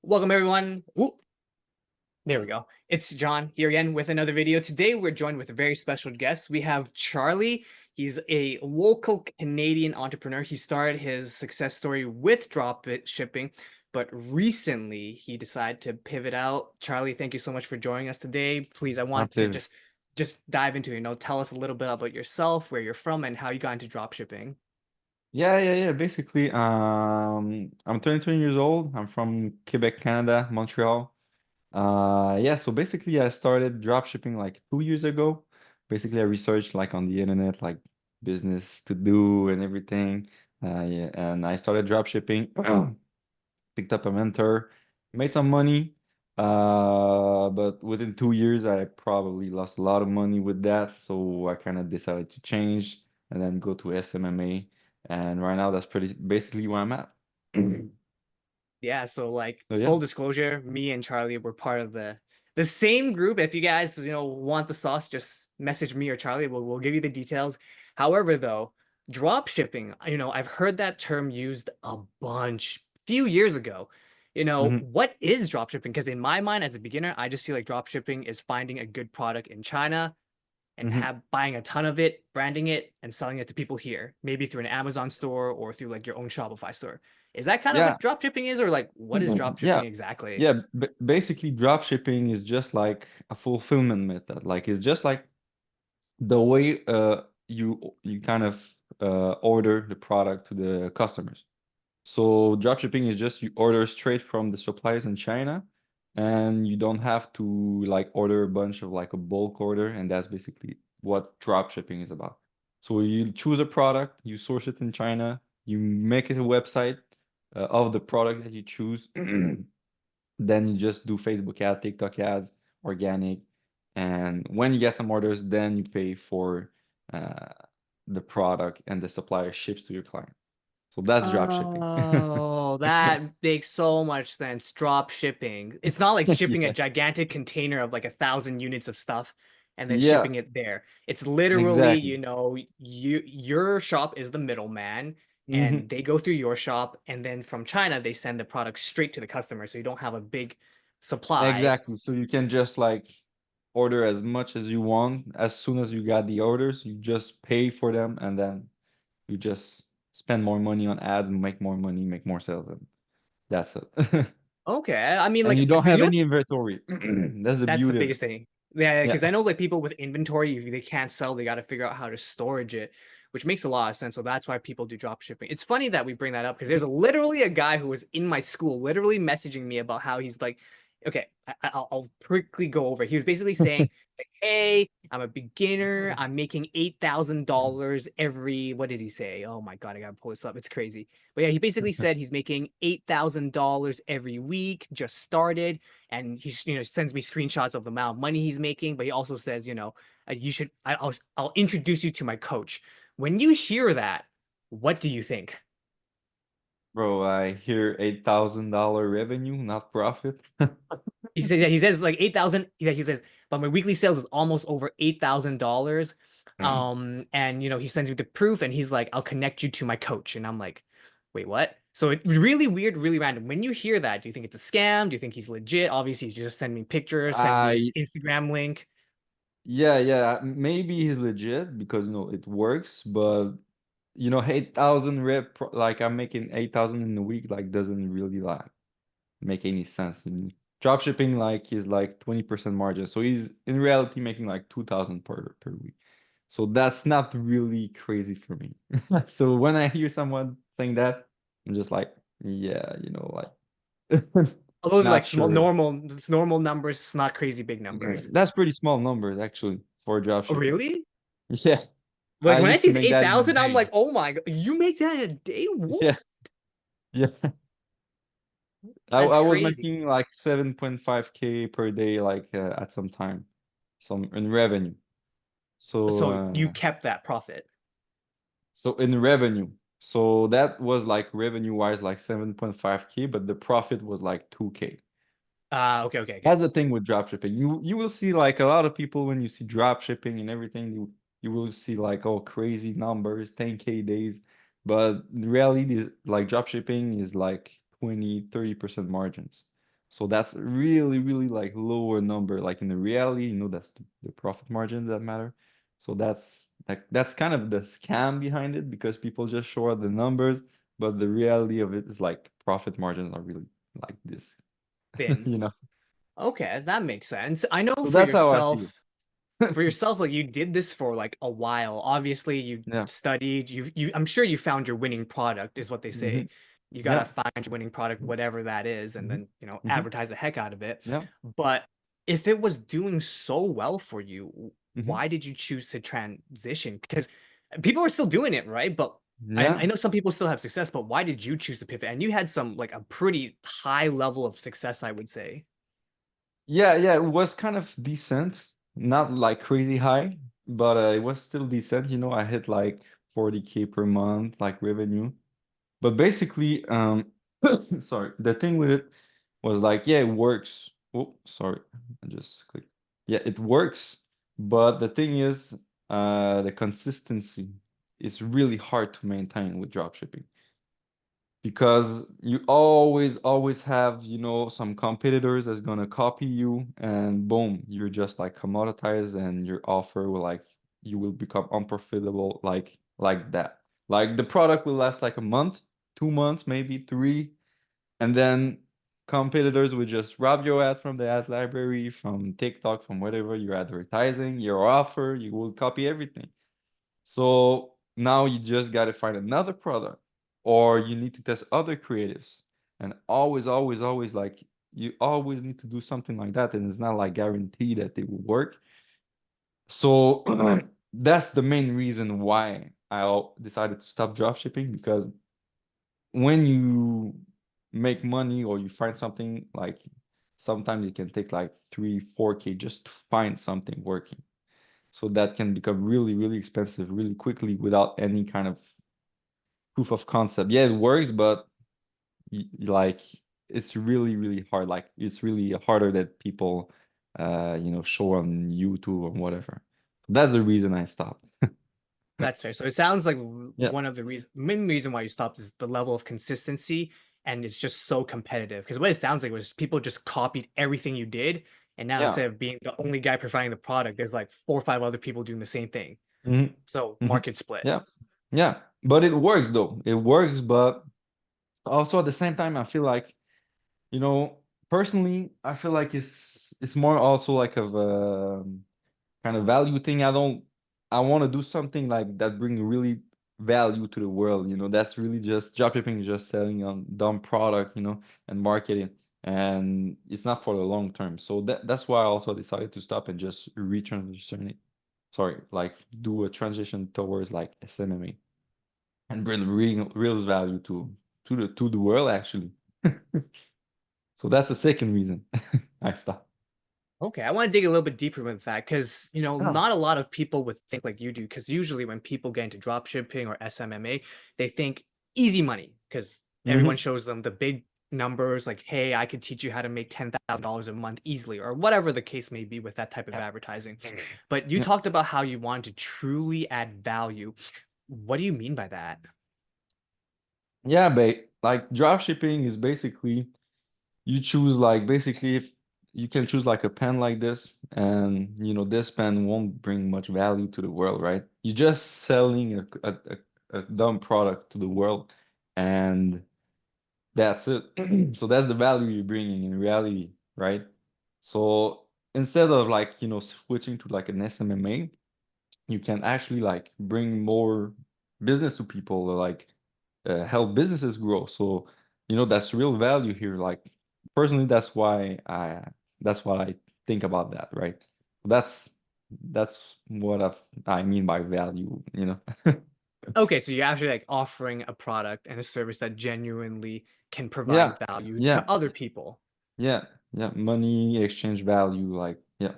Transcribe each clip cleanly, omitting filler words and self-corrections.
Welcome everyone. Ooh, there we go. It's John here again with another video. Today we're joined with a very special guest. We have Charlie. He's a local Canadian entrepreneur. He started his success story with drop shipping, but recently he decided to pivot out. Charlie, thank you so much for joining us today. Please, I My want to pleasure. just dive into, tell us a little bit about yourself, where you're from, and how you got into drop shipping. Yeah. Basically, I'm 22 years old. I'm from Quebec, Canada, Montreal. Yeah, so basically I started drop shipping like 2 years ago. Basically, I researched like on the internet, like business to do and everything. Yeah, and I started drop shipping, picked up a mentor, made some money. But within 2 years, I probably lost a lot of money with that. So I kind of decided to change and then go to SMMA. And right now, that's pretty basically where I'm at. Yeah, so like So yeah. full disclosure, me and Charlie were part of the same group. If you guys, want the sauce, just message me or Charlie. We'll give you the details. However, though, drop shipping, I've heard that term used a bunch few years ago. Mhm, What is drop shipping? Because in my mind, as a beginner, I just feel like drop shipping is finding a good product in China and mhm. have buying a ton of it, branding it, and selling it to people here, maybe through an Amazon store or through like your own Shopify store. Is that kind of Yeah. what drop shipping is, or like what is drop Yeah. shipping exactly? Yeah. Basically, drop shipping is just like a fulfillment method. Like it's just like the way you kind of order the product to the customers. So dropshipping is just you order straight from the suppliers in China, and you don't have to like order a bunch of like a bulk order, and that's basically what dropshipping is about. So you choose a product, you source it in China, you make it a website of the product that you choose, then you just do Facebook ad, TikTok ads, organic, and when you get some orders, then you pay for uh, the product and the supplier ships to your client. So that's dropshipping. Oh, that makes so much sense. Drop shipping. It's not like shipping a Yeah, gigantic container of like 1,000 units of stuff and then yeah, shipping it there. It's literally, exactly. your shop is the middleman Hmm. and they go through your shop and then from China they send the product straight to the customer. So you don't have a big supply. Exactly. So you can just like order as much as you want. As soon as you got the orders, you just pay for them, and then you just spend more money on ads and make more money, make more sales, and that's it. Okay. I mean, And you like, don't have you know, any inventory. That's the that's the beauty of it. biggest thing. Yeah, Yeah. because I know like people with inventory, if they can't sell, they got to figure out how to storage it, which makes a lot of sense. So that's why people do drop shipping. It's funny that we bring that up because there's literally a guy who was in my school, literally messaging me about how he's like, okay, I'll quickly go over. He was basically saying, like, hey, I'm a beginner. I'm making $8,000 every. What did he say? Oh my God, I gotta pull this up. It's crazy. But yeah, he basically said he's making $8,000 every week. Just started and he sends me screenshots of the amount of money he's making, but he also says, you should I'll introduce you to my coach. When you hear that, what do you think? Bro, I hear $8,000 revenue, not profit. He says, yeah, he says like 8,000. Yeah, he says, but my weekly sales is almost over $8,000. And he sends me the proof and he's like, I'll connect you to my coach. And I'm like, wait, what? So it's really weird, really random. When you hear that, do you think it's a scam? Do you think he's legit? Obviously, he's just sending me pictures, send me his I Instagram link. Yeah, maybe he's legit because it works, but 8,000 like I'm making 8,000 in a week, like doesn't really like make any sense. And drop shipping like is like 20% margin. So he's in reality making like 2,000 per week. So that's not really crazy for me. So when I hear someone saying that, I'm just like, yeah, like Oh, those are like not small, sure. normal numbers, it's not crazy big numbers. That's pretty small numbers actually for drop Oh, shipping. really? Yeah, Like I when I used see to it's make that in a 8,000, I'm day. like, oh my God, you make that in a day? What? Yeah, yeah. That's I was crazy. making like 7.5K per day, like at some time, some in revenue. So, So you kept that profit. so in revenue, so that was like revenue wise, like 7.5K, but the profit was like 2K. Okay. That's the thing with drop shipping. You will see like a lot of people when you see drop shipping and everything, you will see like oh crazy numbers, 10K days. But in reality, like drop shipping is like 20, 30% margins. So that's really, really like lower number. Like in the reality, that's the profit margin that matter. So that's kind of the scam behind it because people just show out the numbers, but the reality of it is like profit margins are really like this, Thin. you know. Okay, that makes sense. I know So that's how I see it. for yourself, like you did this for like a while. Obviously, you Yeah. studied, I'm sure you found your winning product, is what they Hmm. say. You gotta Yeah. find your winning product, whatever that is, and Hmm. then, Hmm. advertise the heck out of it. Yeah. But if it was doing so well for you, Hmm. why did you choose to transition? Because people are still doing it, right? But I Yeah. know some people still have success, but why did you choose to pivot? And you had some like a pretty high level of success, I would say. Yeah, yeah, it was kind of decent, not like crazy high, but it was still decent. I hit like 40K per month, like revenue. But basically, sorry, the thing with it was like, yeah, it works. Oh, sorry, I just clicked. Yeah, it works, but the thing is, the consistency is really hard to maintain with dropshipping because you always have some competitors that's gonna copy you, and boom, you're just like commoditized, and your offer will like you will become unprofitable like that. Like the product will last like a month, 2 months, maybe three, and then competitors will just grab your ad from the ad library, from TikTok, from whatever you're advertising, your offer, you will copy everything. So now you just got to find another product, or you need to test other creatives. And always, like you always need to do something like that. And it's not like guaranteed that it will work. So that's the main reason why decided to stop dropshipping, because when you make money or you find something, like sometimes it can take like 3 4K just to find something working. So that can become really, really expensive really quickly without any kind of proof of concept. Yeah, it works, but like it's really, really hard. Like it's really harder that people, show on YouTube or whatever. That's the reason I stopped. That's fair. So it sounds like Yeah, one of the main reason why you stopped is the level of consistency, and it's just so competitive. Because what it sounds like was people just copied everything you did, and now yeah. instead of being the only guy providing the product, there's like 4 or 5 other people doing the same thing. Hmm. So Hmm. market split. Yeah, yeah. But it works though. It works, but also at the same time, I feel like, you know, personally, I feel like it's more also like of a kind of value thing. I want to do something like that bring really value to the world. That's really just dropshipping is just selling on dumb product, and marketing, and it's not for the long term. So that's why I also decided to stop and just retransition it. Sorry, like do a transition towards like SMMA and bring real value to the world actually. So that's the second reason I stopped. Okay, I want to dig a little bit deeper with that because, Yeah. not a lot of people would think like you do. Because usually when people get into drop shipping or SMMA, they think easy money because everyone Hmm. shows them the big numbers like, hey, I could teach you how to make $10,000 a month easily, or whatever the case may be with that type of advertising. But you Yeah. talked about how you wanted to truly add value. What do you mean by that? Yeah, but like drop shipping is basically you choose like basically if you can choose like a pen like this, and this pen won't bring much value to the world, right? You're just selling a dumb product to the world, and that's it. So that's the value you're bringing in reality, right? So instead of like switching to like an SMMA, you can actually like bring more business to people, or like help businesses grow. So that's real value here. Like personally, that's what I think about that, right? That's what I mean by value. Okay, so you're actually like offering a product and a service that genuinely can Yeah, provide value to yeah, other people. yeah, yeah. Money exchange value, like yeah.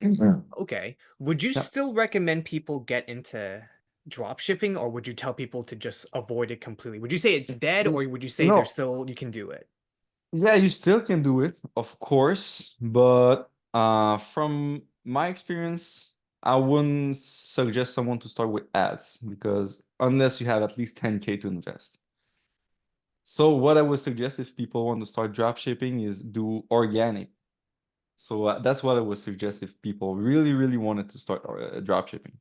Yeah. Okay. Would you Yeah. still recommend people get into drop shipping, or would you tell people to just avoid it completely? Would you say it's dead, Mm, or would you say there's No, still you can do it? yeah, you still can do it, of course, but from my experience, I wouldn't suggest someone to start with ads, because unless you have at least 10K to invest. So what I would suggest if people want to start drop shipping is do organic. So that's what I would suggest if people really, really wanted to start drop shipping.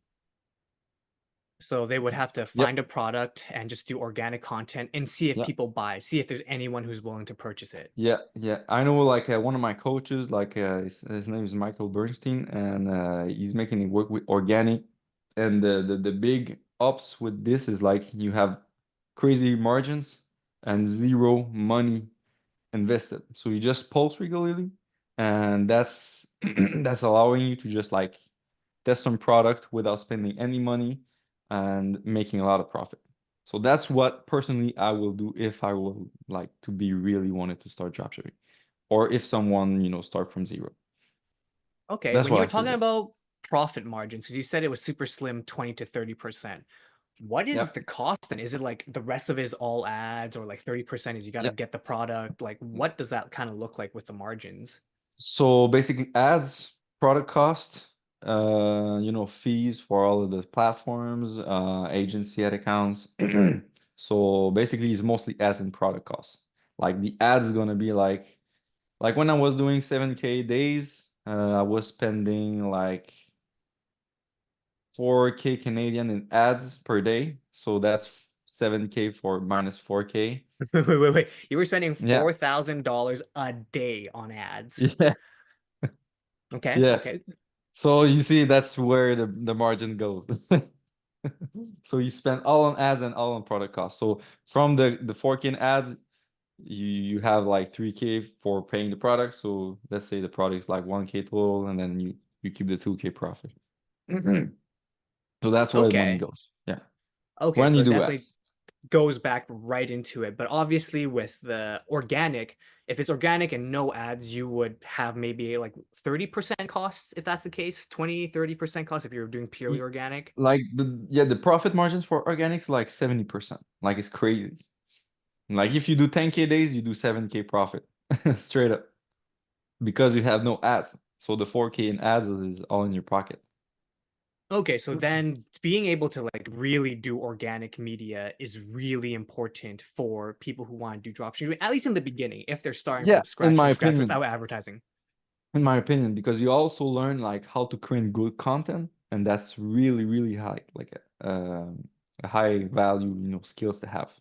So they would have to Yep. find a product and just do organic content and see if Yeah. people buy, see if there's anyone who's willing to purchase it. Yeah. Yeah. I know like one of my coaches, like his name is Michael Bernstein, and he's making it work with organic. And the big ups with this is like you have crazy margins and zero money invested. So you just post regularly, and that's that's allowing you to just like test some product without spending any money and making a lot of profit. So that's what personally I will do if I will like to be really wanted to start dropshipping, or if someone, start from zero. Okay, That's when what you I were talking suggest. about profit margins, because you said it was super slim, 20 to 30%. What is Yep. the cost then? Is it like the rest of it is all ads, or like 30% is you got to Yep. get the product? Like, what does that kind of look like with the margins? So basically ads, product cost, fees for all of the platforms, agency ad accounts. So basically it's mostly ads and product costs. Like the ads gonna be like when I was doing 7K days, I was spending like 4K Canadian in ads per day. So that's 7K for minus 4K. Wait. You were spending Yeah. $4,000 a day on ads. Yeah. Okay, Yeah. okay. So you see, that's where the margin goes. So you spend all on ads and all on product costs. So from the 4K in ads, you have like 3K for paying the product. So let's say the product is like 1K total, and then you keep the 2K profit. So that's where the money Okay. goes. Yeah. Okay, When so you it do definitely ads. goes back right into it. But obviously with the organic, if it's organic and no ads, you would have maybe like 30% costs if that's the case, 20, 30% costs if you're doing purely Y- organic. Like the profit margins for organics like 70%. Like it's crazy. Like if you do 10K days, you do 7K profit. Straight up. Because you have no ads. So the 4K in ads is all in your pocket. Okay, so then being able to like really do organic media is really important for people who want to do dropshipping, at least in the beginning, if they're starting Yeah, from scratch without advertising. in my opinion, because you also learn like how to create good content, and that's really, really high, like a high value, skills to have.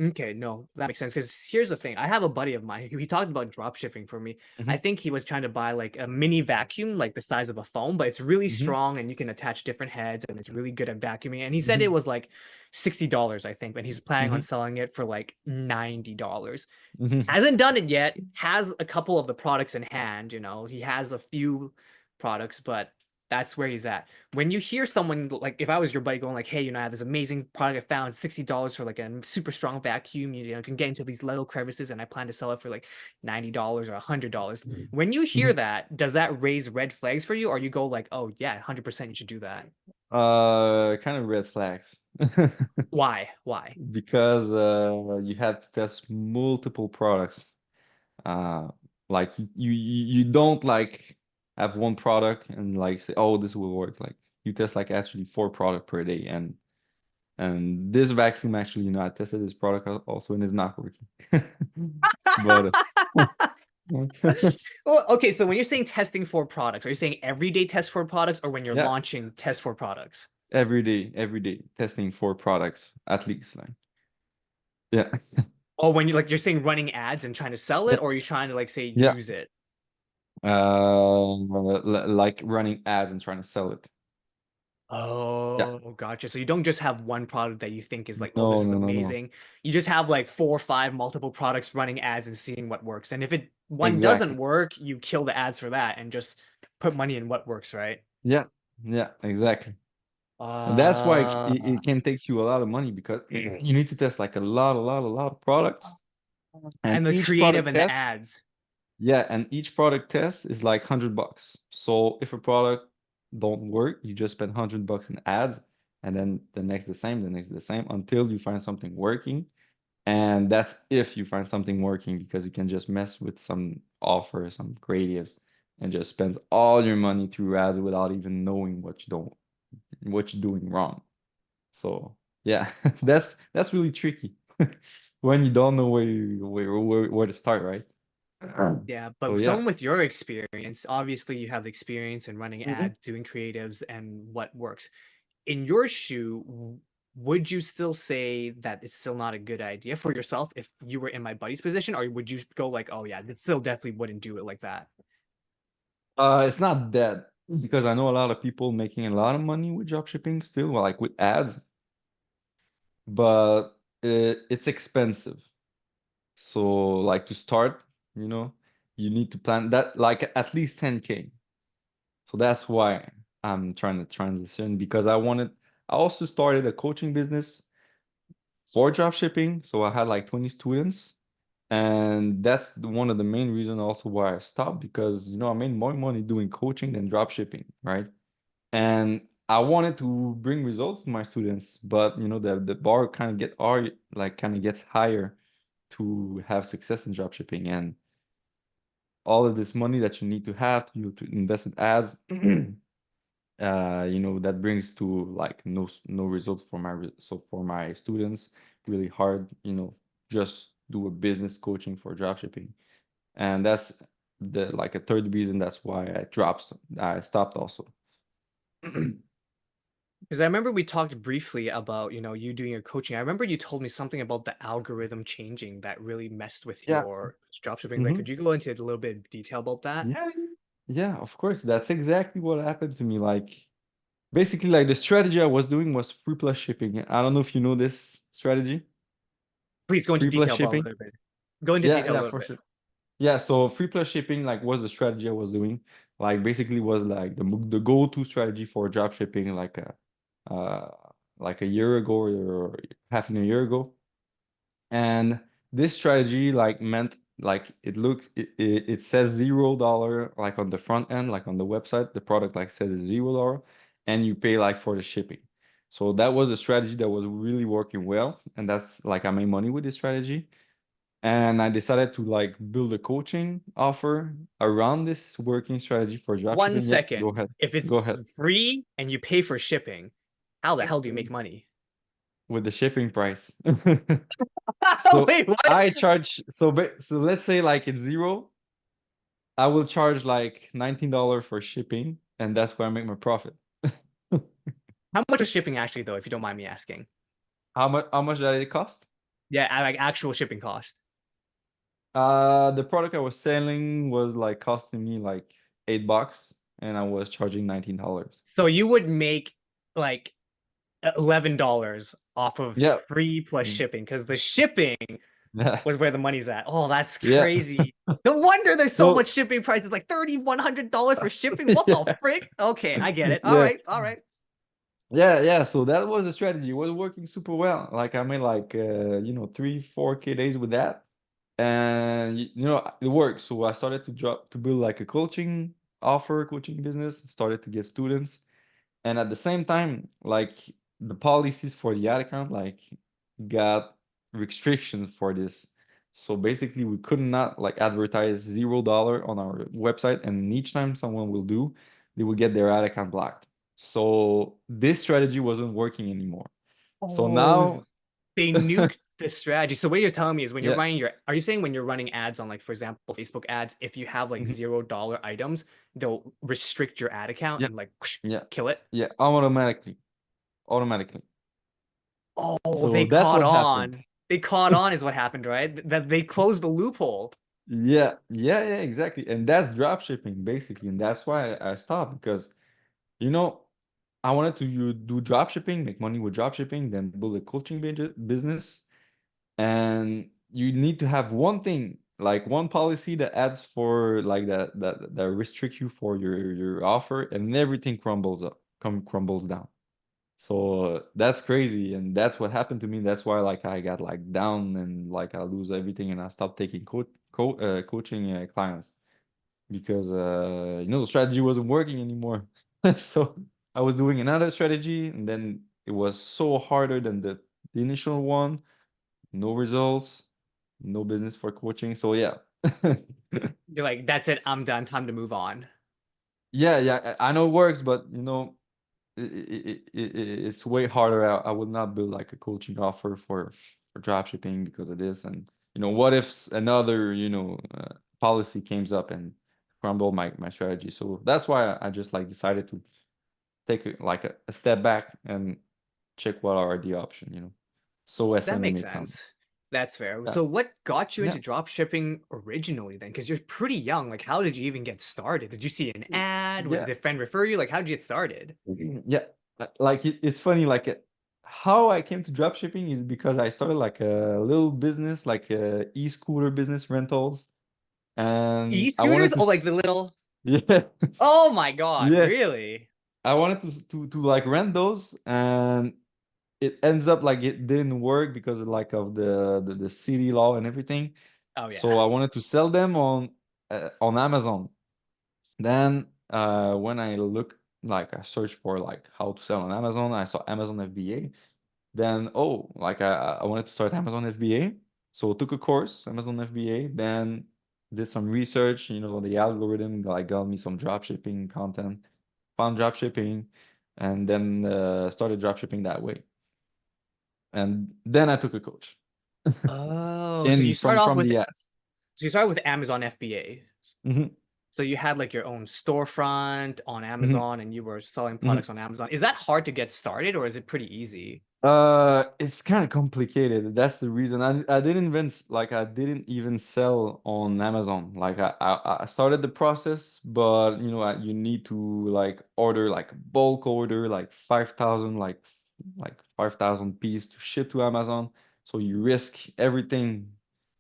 Okay, no, that makes sense. Because here's the thing. I have a buddy of mine. He talked about drop shipping for me. I Hmm. think he was trying to buy like a mini vacuum, like the size of a phone, but it's really Hmm. strong and you can attach different heads and it's really good at vacuuming. And he said it Hmm. was like $60, I think, and he's planning on Hmm. selling it for like $90. Hmm. Hasn't done it yet, has a couple of the products in hand, he has a few products, but that's where he's at. When you hear someone like if I was your buddy going like, hey, I have this amazing product I found, $60 for like a super strong vacuum, can get into these little crevices and I plan to sell it for like $90 or $100. When you hear Hmm. that, does that raise red flags for you or you go like, oh yeah, 100% you should do that? Kind of red flags. Why? Because you had to test multiple products. Uh, like you don't like have one product and like say, oh, this will work. Like you test like actually four product per day, and this vacuum actually, I tested this product also and it's not working. But Well, okay, so when you're saying testing for products, are you saying everyday test for products or when you're yeah, launching test for products? every day testing four products at least. Like yeah, Or when you're saying running ads and trying to sell it, yeah, or are you trying to like say yeah. use it? Like running ads and trying to sell it. Yeah. Oh, gotcha. So you don't just have one product that you think is like, oh, No, this is no, no, no. amazing. You just have like four or five multiple products running ads and seeing what works. And if one doesn't Exactly. work, you kill the ads for that and just put money in what works, right? Yeah, yeah, exactly. And that's why it Uh, can take you a lot of money because you need to test like a lot of products. And and the each creative product and the test, ads. yeah, and each product test is like $100. So if a product don't work, you just spend $100 in ads, and then the next the same, the next the same until you find something working. And that's if you find something working because you can just mess with some offers, some creatives, and just spend all your money through ads without even knowing what you're doing wrong. So yeah, that's really tricky. when you don't know where to start, right? Yeah, So but yeah. someone with your experience, obviously you have the experience in running Mhm. ads, doing creatives, and what works. In your shoe, would you still say that it's still not a good idea for yourself if you were in my buddy's position, or would you go like, oh yeah, it still definitely wouldn't do it like that? It's not that because I know a lot of people making a lot of money with drop shipping still, like with ads, but it's expensive. So like to start, you know, you need to plan that like at least 10K. So that's why I'm trying to transition because I also started a coaching business for drop shipping. So I had like 20 students. And that's one of the main reasons also why I stopped because, I made more money doing coaching than drop shipping, right? And I wanted to bring results to my students, but the bar kind of gets higher to have success in drop shipping and all of this money that you need to have to invest in ads that brings to like no results for so for my students really hard just do a business coaching for dropshipping and that's the like a third reason that's why I stopped also. Because I remember we talked briefly about, you doing your coaching. I remember you told me something about the algorithm changing that really messed with Yeah. your dropshipping. Like, Hmm. could you go into a little bit of detail about that? Yeah, yeah, of course. That's exactly what happened to me. Like basically like the strategy I was doing was free plus shipping. I don't know if you know this strategy. Please go into Free plus detail about a shipping. little bit. Go into Yeah, detail a yeah, little for bit. sure. Yeah, so free plus shipping like was the strategy I was doing. Like basically was like the go-to strategy for drop shipping uh like a year ago or half a year ago. And this strategy like meant like it says $0 like on the front end, like on the website, the product like said is $0 and you pay like for the shipping. So that was a strategy that was really working well. And that's like I made money with this strategy. And I decided to like build a coaching offer around this working strategy for One dropshipping. Yeah, go second. ahead. If Go it's ahead. free and you pay for shipping, how the hell do you make money? With the shipping price. So Wait, what? I charge so let's say like it's zero. I will charge like $19 for shipping, and that's where I make my profit. How much was shipping actually, though, if you don't mind me asking? How much did it cost? Yeah, like actual shipping cost. The product I was selling was like costing me like $8 and I was charging $19. So you would make like $11 off of Yeah. free plus Mm. shipping because the shipping Yeah. was where the money's at. Oh, that's Yeah. crazy. No wonder there's so So much shipping prices, like $3,100 for shipping. What the yeah. frick? Okay, I get it. All Yeah. right, all right. Yeah, yeah. So that was the strategy. It was working super well. Like I made like 3, 4K days with that. And it works. So I started to build like a coaching business, started to get students. And at the same time, like the policies for the ad account, like got restrictions for this. So basically we could not like advertise $0 on our website. And each time someone will do, they will get their ad account blocked. So this strategy wasn't working anymore. So Oh, now, they nuked the strategy. So what you're telling me is when you're yeah. running are you saying when you're running ads on like, for example, Facebook ads, if you have like Mhm. $0 items, they'll restrict your ad account Yeah. and like Yeah. kill it? Yeah. Automatically. Oh, So they that's caught what happened. on. They caught on is what happened, right? That they closed the loophole. Yeah, yeah, yeah, exactly. And that's drop shipping basically. And that's why I stopped because, you know, I wanted to do drop shipping, make money with drop shipping, then build a coaching business. And you need to have one thing, like one policy that adds for like that restrict you for your offer, and everything crumbles down. So that's crazy, and that's what happened to me. That's why like I got like down and like I lose everything, and I stopped taking coaching clients because the strategy wasn't working anymore. So I was doing another strategy, and then it was so harder than the initial one. No results, no business for coaching. So yeah. You're like, that's it, I'm done. Time to move on. Yeah, yeah, I know it works, but it's way harder. I would not build like a coaching offer for for drop shipping because of this, and what if another policy comes up and crumble my strategy. So that's why I just like decided to take a step back and check what are the options, so as That makes enemy come. sense. That's fair. Yeah, So what got you yeah, into drop shipping originally then? Because you're pretty young. Like, how did you even get started? Did you see an ad? Or yeah. did a friend refer you? Like, how did you get started? Yeah, like it's funny, like how I came to dropshipping is because I started like a little business, like a e-scooter business rentals, and I wanted E-scooters? to, Oh, like the little. yeah, Oh my God, yeah, really? I wanted to like rent those, and it ends up like it didn't work because of like of the city law and everything. Oh yeah. So I wanted to sell them on Amazon. Then when I look like I searched for like how to sell on Amazon, I saw Amazon FBA. Then like I wanted to start Amazon FBA, so took a course Amazon FBA. Then did some research. The algorithm like got me some drop shipping content, found drop shipping, and then started drop shipping that way. And then I took a coach Oh, so in you start off from with the ads. Amazon FBA. Hmm. So you had like your own storefront on Hmm. Amazon and you were selling Hmm. products on Amazon. Is that hard to get started or is it pretty easy? It's kind of complicated. That's the reason. I didn't I didn't even sell on Amazon. Like I started the process, but you need to like order like bulk order like 5,000 like 5,000 pieces to ship to Amazon. So you risk everything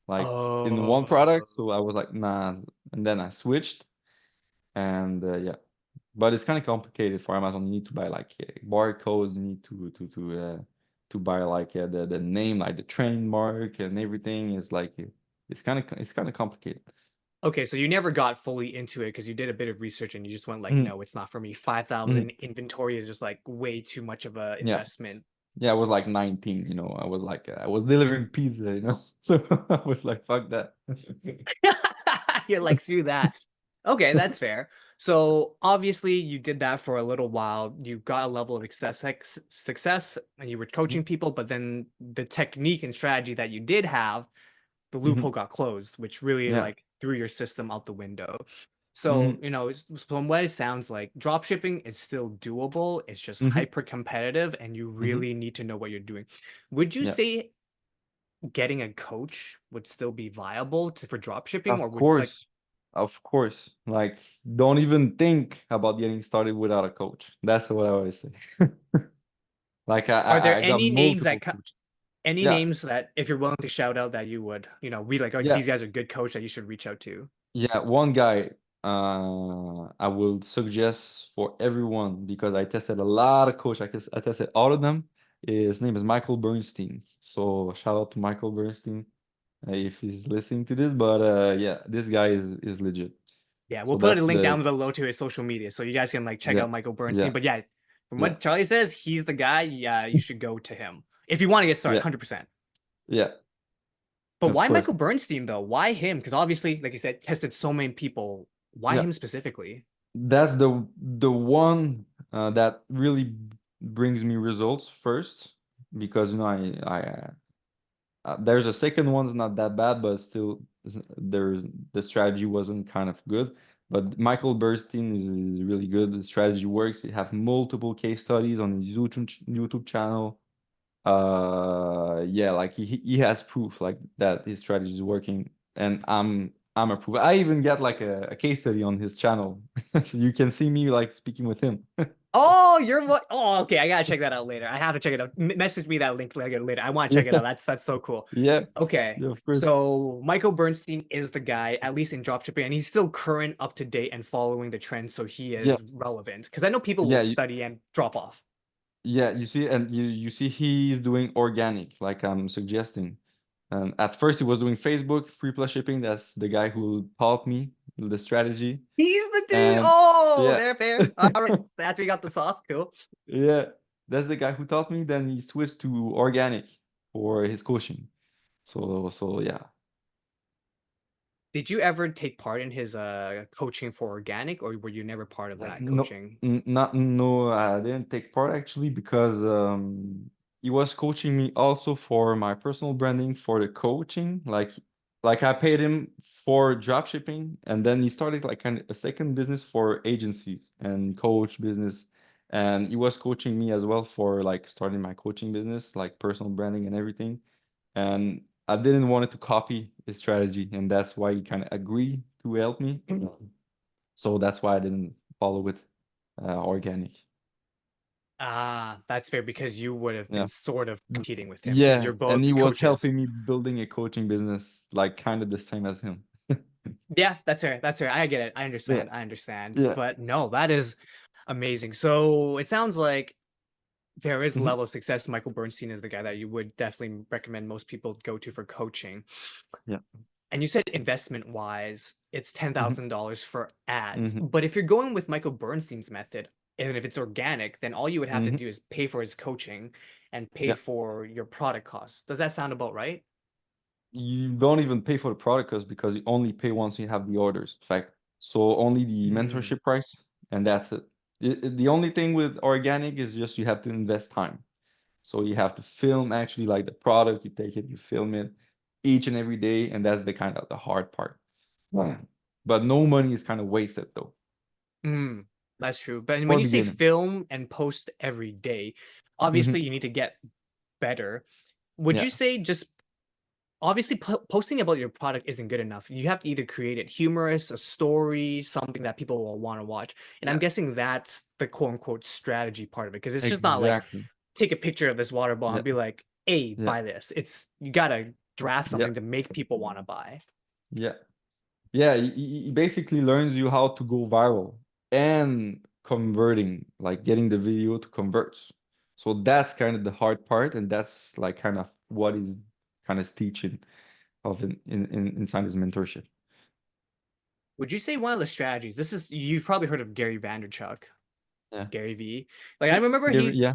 like in one product. Oh. So I was like, nah, and then I switched, and yeah, but it's kind of complicated for Amazon. You need to buy like barcodes. You need to buy like the name, like the trademark and everything. Is like it's kind of complicated. Okay, so you never got fully into it because you did a bit of research and you just went like, Mhm, no, it's not for me. mhm. 5,000 inventory is just like way too much of a Yeah, investment. yeah. I was like 19. I was delivering pizza. So I was like, fuck that. You're like, screw that. Okay, that's fair. So obviously you did that for a little while. You got a level of success and you were coaching people, but then the technique and strategy that you did have, the loophole Mhm. got closed, which really Yeah. like threw your system out the window. So, Mhm. from what it sounds like, drop shipping is still doable. It's just Mhm. hyper competitive and you Mhm. really need to know what you're doing. Would you Yeah. say getting a coach would still be viable for drop shipping or Of would like course. Of course. Like, don't even think about getting started without a coach. That's what I always say. Like are there I got multiple coaches. any Yeah, names that if you're willing to shout out that you would, we like yeah, these guys are good coach that you should reach out to? yeah. One guy I will suggest for everyone because I tested a lot of coach. I tested all of them. His name is Michael Bernstein. So shout out to Michael Bernstein if he's listening to this. But yeah, this guy is legit. Yeah, we'll So put a that's link the down below to his social media so you guys can like check yeah, out Michael yeah, Bernstein. But yeah, from yeah, what Charlie says, he's the guy. Yeah, you should go to him if you want to get started, yeah, 100%. yeah. But Of why course. Michael Bernstein though? Why him? Because obviously, like you said, tested so many people. Why Yeah. him specifically? That's the one that really brings me results first because there's a second one's not that bad, but still there's the strategy wasn't kind of good. But Michael Bernstein is really good. The strategy works. He have multiple case studies on his YouTube channel. Yeah, like he has proof like that his strategy is working, and I'm a proof. I even get like a case study on his channel, so you can see me like speaking with him. Oh, you're what? Oh, okay. I gotta check that out later. I have to check it out. Message me that link later. I want to check it Yeah, out. That's so cool. yeah, Okay. yeah, of course. So Michael Bernstein is the guy, at least in dropshipping, and he's still current, up to date, and following the trends, so he Yeah, is relevant. Because I know people will yeah, study and drop off. yeah. You see, and you see he's doing organic, like I'm suggesting. And at first he was doing Facebook free plus shipping. That's the guy who taught me the strategy. He's the dude. And Oh, yeah. there, fair. All right. That's where you got the sauce. Cool. Yeah, that's the guy who taught me. Then he switched to organic for his coaching. So yeah, Did you ever take part in his coaching for organic, or were you never part of like that no, coaching? not no, I didn't take part actually because he was coaching me also for my personal branding for the coaching. Like I paid him for drop shipping, and then he started like kind of a second business for agencies and coach business. And he was coaching me as well for like starting my coaching business, like personal branding and everything. And I didn't want it to copy his strategy, and that's why he kind of agreed to help me. So that's why I didn't follow with organic. Ah, that's fair because you would have been Yeah. sort of competing with him because Yeah, you're and he both was coaches. helping me building a coaching business, like kind of the same as him. Yeah, that's fair. That's fair. I get it. I Yeah, understand. I understand. yeah. But no, that is amazing. So it sounds like there is a Hmm. level of success. Michael Bernstein is the guy that you would definitely recommend most people go to for coaching. Yeah. And you said investment wise, it's Hmm. $10,000 for ads. Hmm. But if you're going with Michael Bernstein's method, and if it's organic, then all you would have to Hmm. do is pay for his coaching and pay Yeah. for your product costs. Does that sound about right? You don't even pay for the product cost because you only pay once you have the orders. In fact, so only the Mm, mentorship price, and that's it. The only thing with organic is just you have to invest time. So you have to film actually like the product, you take it, you film it each and every day, and that's the kind of the hard part. Right. But no money is kind of wasted though mm, that's true. But when for you say beginning. film and post every day, obviously Hmm. you need to get better. Would Yeah. you say just obviously posting about your product isn't good enough. You have to either create it humorous, a story, something that people will want to watch. And I'm Yeah. guessing that's the quote unquote strategy part of it because it's just not like Exactly. take a picture of this water bottle Yeah. and be like, "Hey, Yeah. buy this." It's you gotta draft Yeah. something to make people want to buy. Yeah. Yeah. He basically learns you how to go viral and converting, like getting the video to convert. So that's kind of the hard part, and that's like kind of what is kind of teaching of inside his mentorship. Would you say one of the strategies? This is you've probably heard of Gary Vaynerchuk, Yeah. Gary V. Like I remember Give, he yeah.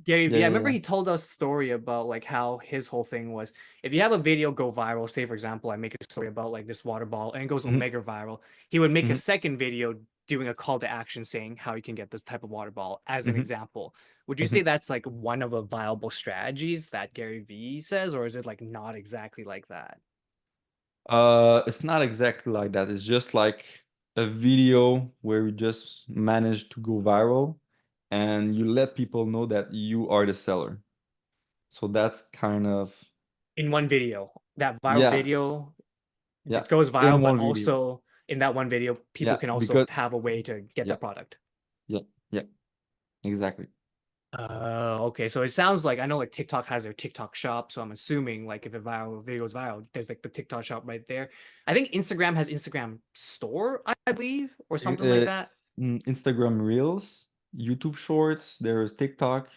Gary Yeah. Vee, I Yeah. remember Yeah. he told us a story about like how his whole thing was if you have a video go viral, say for example, I make a story about like this water ball and it goes Hmm. mega viral, he would make a Hmm. second video doing a call to action saying how you can get this type of water ball as an Hmm. example. Would you say Hmm. that's like one of the viable strategies that Gary Vee says, or is it like not exactly like that? It's not exactly like that. It's just like a video where you just manage to go viral and you let people know that you are the seller. So that's kind of, In one video, that viral yeah, video, yeah, it goes in viral, but one video. also in that one video, people Yeah, can also because, have a way to get the yeah, product. yeah, yeah, exactly. Okay. So it sounds like I know like TikTok has their TikTok shop, so I'm assuming like if a viral video is viral, there's like the TikTok shop right there. I think Instagram has Instagram store, I believe, or something like Uh, that. Instagram Reels, YouTube Shorts, there's TikTok.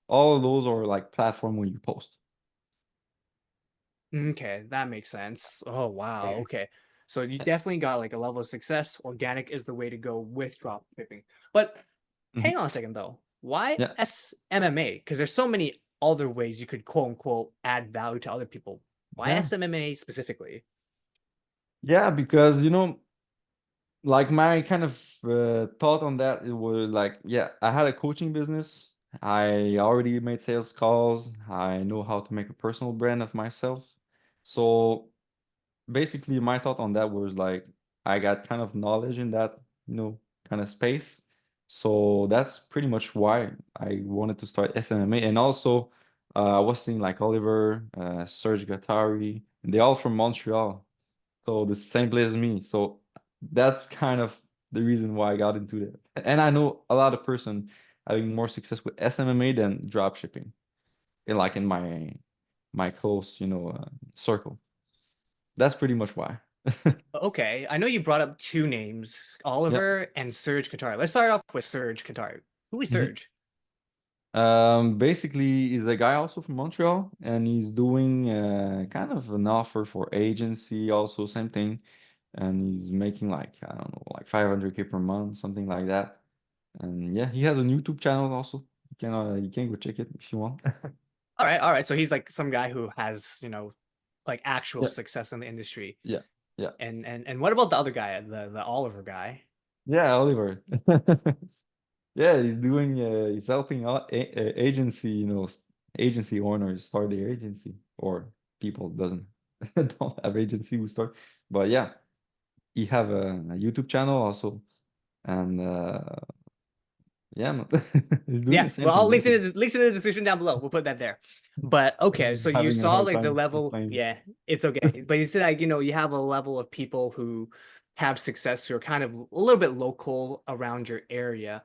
All of those are like platform where you post. Okay, that makes sense. Oh wow. Yeah. Okay. So you definitely got like a level of success. Organic is the way to go with drop shipping. But Mhm. hang on a second though. Why Yeah. SMMA? Because there's so many other ways you could quote unquote add value to other people. Why Yeah. SMMA specifically? Yeah, because like my kind of thought on that, it was like, yeah, I had a coaching business. I already made sales calls. I know how to make a personal brand of myself. So basically, my thought on that was like, I got kind of knowledge in that, kind of space. So that's pretty much why I wanted to start SMMA. And also, I was seeing like Oliver, Serge Gattari, and they're all from Montreal. So the same place as me. So that's kind of the reason why I got into that. And I know a lot of person having more success with SMMA than drop shipping in my close, circle. That's pretty much why. Okay, I know you brought up two names, Yeah. Oliver and Serge Katari. Let's start off with Serge Katari. Who is Mhm. Serge? Basically, he's a guy also from Montreal, and he's doing kind of an offer for agency, also same thing, and he's making like I don't know, like 500K per month, something like that. And yeah, he has a YouTube channel also. You can go check it if you want. All right. So he's like some guy who has, like actual Yeah, success in the industry. yeah, yeah, And what about the other guy, the Oliver guy? yeah, Oliver. Yeah, he's helping out agency, agency owners start their agency, or people doesn't don't have agency who start. But yeah, he have a YouTube channel also, and yeah, man, he's doing Yeah, the same well, thing I'll basically. links in the description down below. We'll put that there. But okay, so you Having a saw hard like the time level. explaining. Yeah, it's okay. But you said like, you have a level of people who have success who are kind of a little bit local around your area.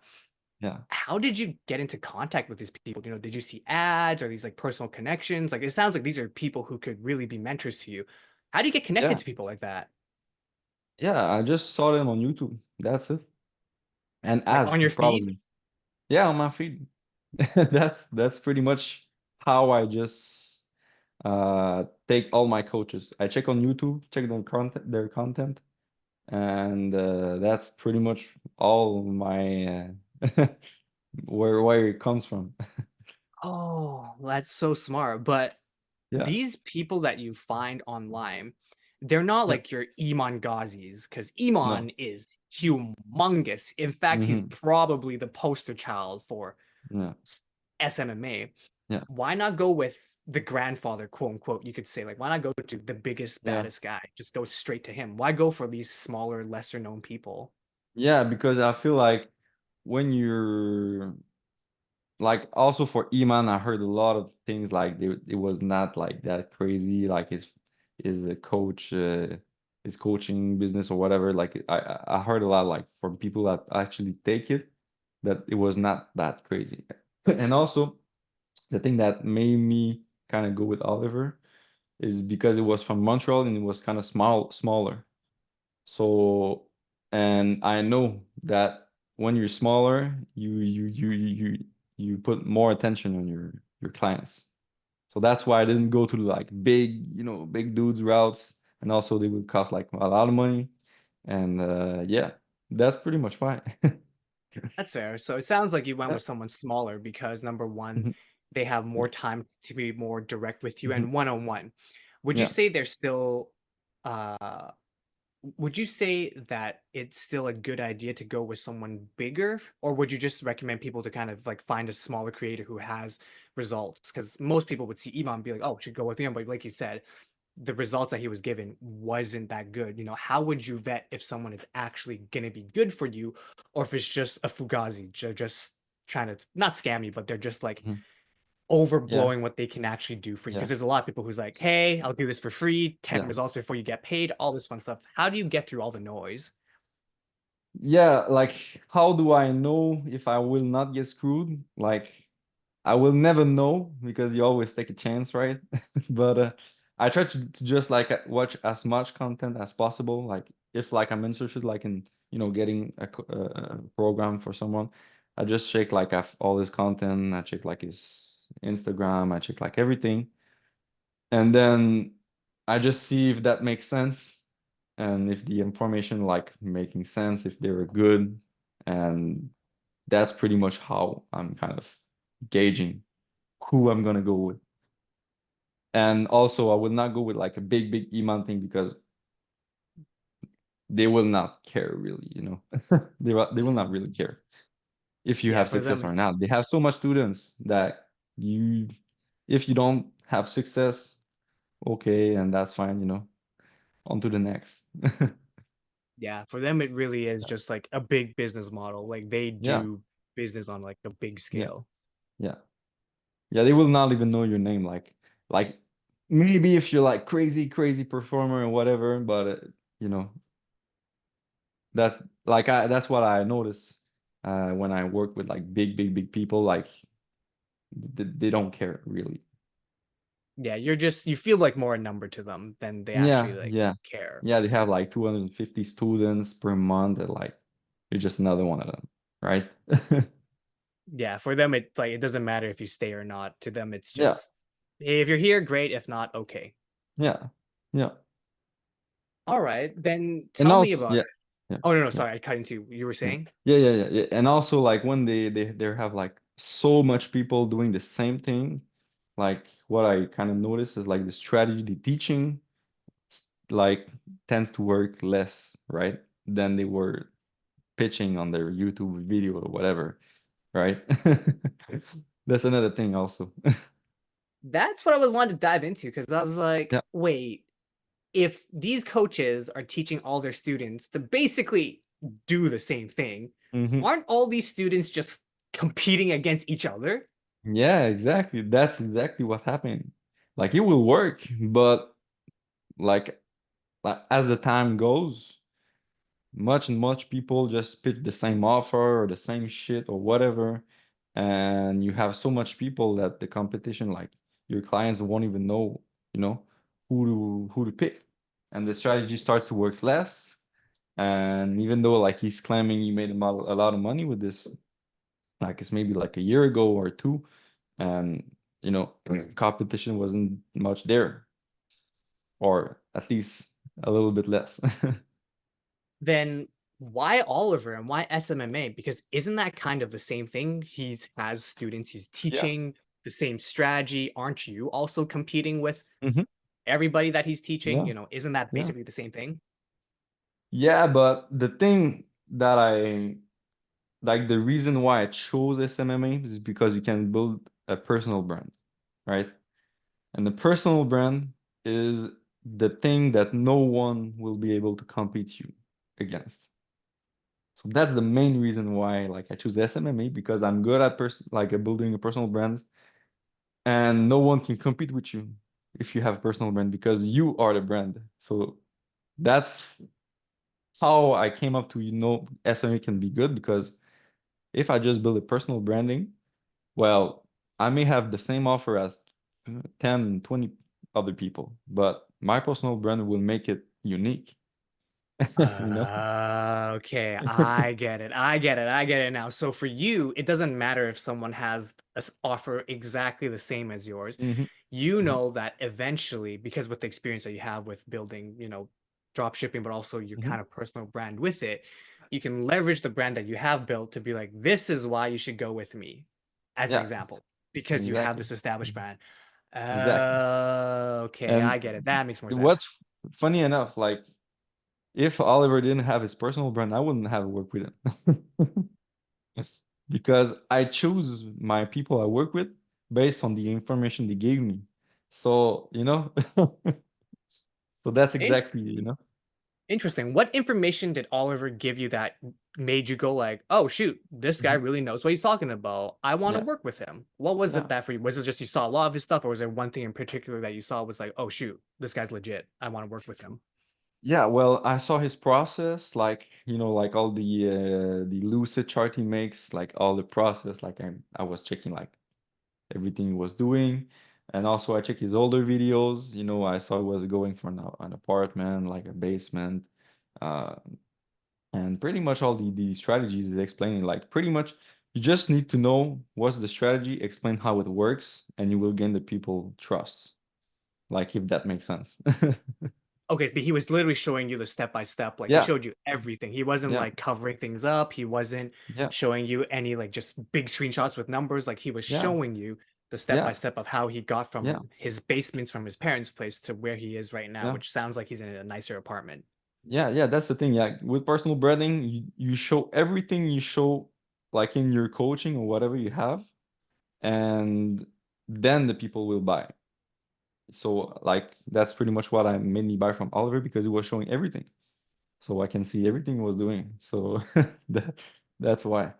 Yeah, How did you get into contact with these people? Did you see ads or these like personal connections? Like it sounds like these are people who could really be mentors to you. How do you get connected yeah, to people like that? yeah. I just saw them on YouTube. That's it. And Like ads on your feed? probably. Yeah, on my feed. That's pretty much how I just take all my coaches. I check on YouTube, check their content, and that's pretty much all my where it comes from. Oh, that's so smart. But Yeah, these people that you find online, they're not yeah, like your Iman Ghazis, because no, Iman is humongous. In fact, he's hmm, probably the poster child for yeah, SMMA. yeah, Why not go with the grandfather, quote unquote, you could say? Like, why not go to the biggest, yeah, baddest guy? Just go straight to him. Why go for these smaller, lesser known people? yeah. Because I feel like when you're like also for Iman, I heard a lot of things like it was not like that crazy. Like his coach, his coaching business or whatever. Like I heard a lot like from people that actually take it that it was not that crazy. And also the thing that made me kind of go with Oliver is because it was from Montreal and it was kind of smaller. So, and I know that when you're smaller, you put more attention on your clients. So that's why I didn't go to like big dudes routes, and also they would cost like a lot of money. And yeah, that's pretty much why. That's fair. So it sounds like you went Yeah. with someone smaller because number one, Mhm. they have Yeah. more time to be more direct with you Mhm. and one on one. Would you Yeah. say they're still uh would you say that it's still a good idea to go with someone bigger, or would you just recommend people to kind of like find a smaller creator who has results? Because most people would see Iman and be like, oh, should go with him. But like you said, the results that he was given wasn't that good. How would you vet if someone is actually going to be good for you or if it's just a fugazi, just trying to not scam you, but they're just like Mhm. Yeah. overblowing what they can actually do for you? Because Yeah. there's a lot of people who's like, hey, I'll do this for free, 10 Yeah. results before you get paid, all this fun stuff. How do you get through all the noise? Yeah, like how do I know if I will not get screwed? Like I will never know because you always take a chance, right? But I try to just like watch as much content as possible. Like if like I'm interested like in getting a program for someone, I just check like all his content. I check like his Instagram. I check like everything, and then I just see if that makes sense and if the information like making sense, if they were good, and that's pretty much how I'm kind of gauging who I'm gonna go with. And also, I would not go with like a big Iman thing because they will not care really. They will not really care if you Yeah, have for them, success or it's not. They have so much students that you, if you don't have success, okay, and that's fine. On to the next. yeah, for them, it really is just like a big business model. Like they Yeah, do business on like a big yeah, scale. yeah, yeah. They will not even know your name. Like maybe if you're like crazy performer or whatever, but you know that that's what I notice when I work with like big people. Like they don't care really. Yeah, you feel like more a number to them than they actually Yeah, like yeah, care. yeah. They have like 250 students per month, and like you're just another one of them, right? Yeah, for them, it's like it doesn't matter if you stay or not. To them, it's Yeah, just, hey, if you're here, great. If not, okay. yeah, yeah. All right, then And tell me also, about. yeah, yeah, Oh no, yeah. sorry, I cut into you. You were Yeah. saying? Yeah. And also like when they have like so much people doing the same thing, like what I kind of noticed is like the strategy, the teaching like tends to work less, right? Than they were pitching on their YouTube video or whatever, right? That's another thing also. That's what I was wanting to dive into because I was Yeah. like, wait, if these coaches are teaching all their students to basically do the same thing, Hmm. aren't all these students just competing against each other? Yeah, exactly. That's exactly what happened. Like it will work, but like, as the time goes, much and much people just pitch the same offer or the same shit or whatever, and you have so much people that the competition, like your clients won't even know, you know, who to pick, and the strategy starts to work less. And even though like he's claiming he made a lot of money with this, like it's maybe like a year ago or two, and competition wasn't much there, or at least a little bit less. Then why Oliver and why SMMA? Because isn't that kind of the same thing? He has students, he's Yeah. teaching the same strategy. Aren't you also competing with Hmm. everybody that he's teaching? Yeah. You know, isn't that Yeah. basically the same thing? Yeah, but the thing that I like, the reason why I chose SMMA is because you can build a personal brand, right? And the personal brand is the thing that no one will be able to compete you against. So that's the main reason why like I choose SMMA, because I'm good at building a personal brand, and no one can compete with you if you have a personal brand because you are the brand. So that's how I came up to, SMMA can be good, because if I just build a personal branding, well, I may have the same offer as 10, 20 other people, but my personal brand will make it unique, you know? Okay, I get it. I get it. I get it now. So for you, it doesn't matter if someone has an offer exactly the same as yours. Hmm. You Hmm. know that eventually, because with the experience that you have with building, drop shipping, but also your Hmm. kind of personal brand with it, you can leverage the brand that you have built to be like, this is why you should go with me, as an Yeah, example, because you have exactly. this established Mhm. brand. Exactly. Okay, I And get it. That makes more sense. what's funny enough, like if Oliver didn't have his personal brand, I wouldn't have worked with him. Because I choose my people I work with based on the information they gave me. So, so that's exactly, Interesting. What information did Oliver give you that made you go like, "Oh shoot, this guy Mhm. really knows what he's talking about. I want to Yeah, work with him." What was it yeah. that for you? Was it just you saw a lot of his stuff, or was there one thing in particular that you saw was like, "Oh shoot, this guy's legit. I want to work with him." Yeah, well, I saw his process, like, like all the lucid chart he makes, like all the process, like I was checking like everything he was doing. And also I checked his older videos, I saw he was going from an apartment, like a basement, uh, and pretty much all the strategies is explaining, like pretty much you just need to know what's the strategy, explain how it works, and you will gain the people trust. Like if that makes sense. Okay, but he was literally showing you the step by step. Like he Yeah, showed you everything. He wasn't yeah, like covering things up. He wasn't yeah, showing you any like just big screenshots with numbers. Like he was yeah, showing you the step by yeah, step of how he got yeah, from his basements from his parents' place to where he is right now, yeah. which sounds like he's in a nicer apartment. Yeah, yeah, that's the thing. Yeah, with personal branding, you show everything you show, like in your coaching or whatever you have, and then the people will buy. So like that's pretty much what I mainly buy from Oliver, because he was showing everything. So I can see everything he was doing. So that that's why.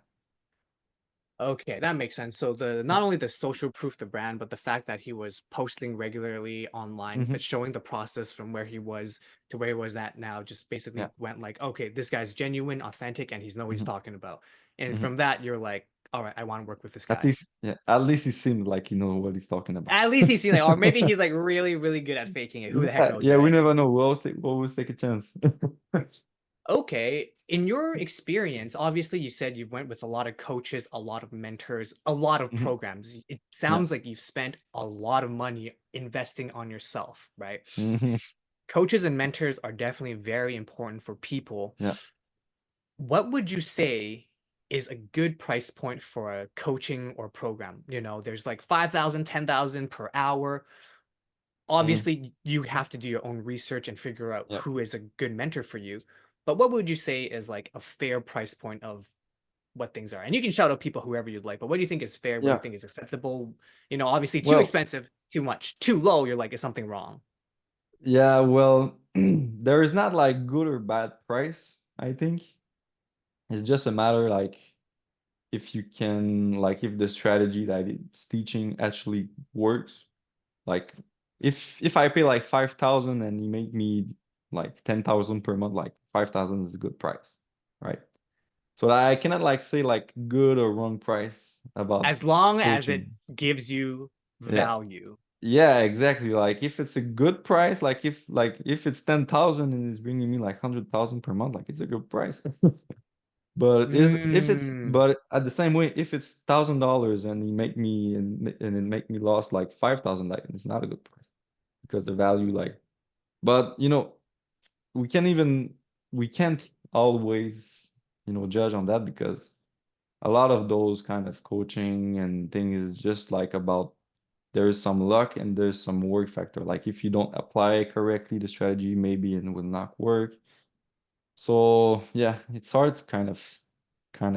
Okay, that makes sense. So the Yeah. not only the social proof the brand, but the fact that he was posting regularly online, Hmm. but showing the process from where he was to where he was at now, just Yeah. basically went like, okay, this guy's genuine, authentic, and he's know what he's Hmm. talking about. And Hmm. from that, you're like, all right, I want to work with this At guy. least, yeah, at least he seemed like he know what he's talking about. At least he's seen like, or maybe he's like really, really good at faking it. Who the heck Yeah, knows, yeah, we right? never know. We always take a chance. Okay, in your experience, obviously you said you went with a lot of coaches, a lot of mentors, a lot of Hmm. programs. It Yeah. sounds like you've spent a lot of money investing on yourself, right? Hmm. Coaches and mentors are definitely very important for people. Yeah. What would you say is a good price point for a coaching or program? There's like 5,000, 10,000 per hour. Mm. Obviously you have to do your own research and figure out Yeah. who is a good mentor for you. But what would you say is like a fair price point of what things are? And you can shout out people whoever you'd like, but what do you think is fair? What do you Yeah. think is acceptable? Obviously too Well, expensive, too much. Too low, you're like, is something wrong? Yeah, well, there is not like good or bad price, I think. It's just a matter like if you can like if the strategy that it's teaching actually works. Like if I pay like 5,000 and you make me like 10,000 per month, like 5,000 is a good price, right? So I cannot like say like good or wrong price about As long as it coaching. gives you Yeah. value. Yeah, exactly. Like if it's a good price, like if it's 10,000 and it's bringing me like 100,000 per month, like it's a good price. But if it's Mm, but at the same way, if it's $1,000 and you make me and it make me lost like 5,000, like it's not a good price because the value like. But we can't even we can't always judge on that because a lot of those kind of coaching and things is just like about there's some luck and there's some work factor. Like if you don't apply correctly the strategy, maybe it will not work. So yeah, it's hard to kind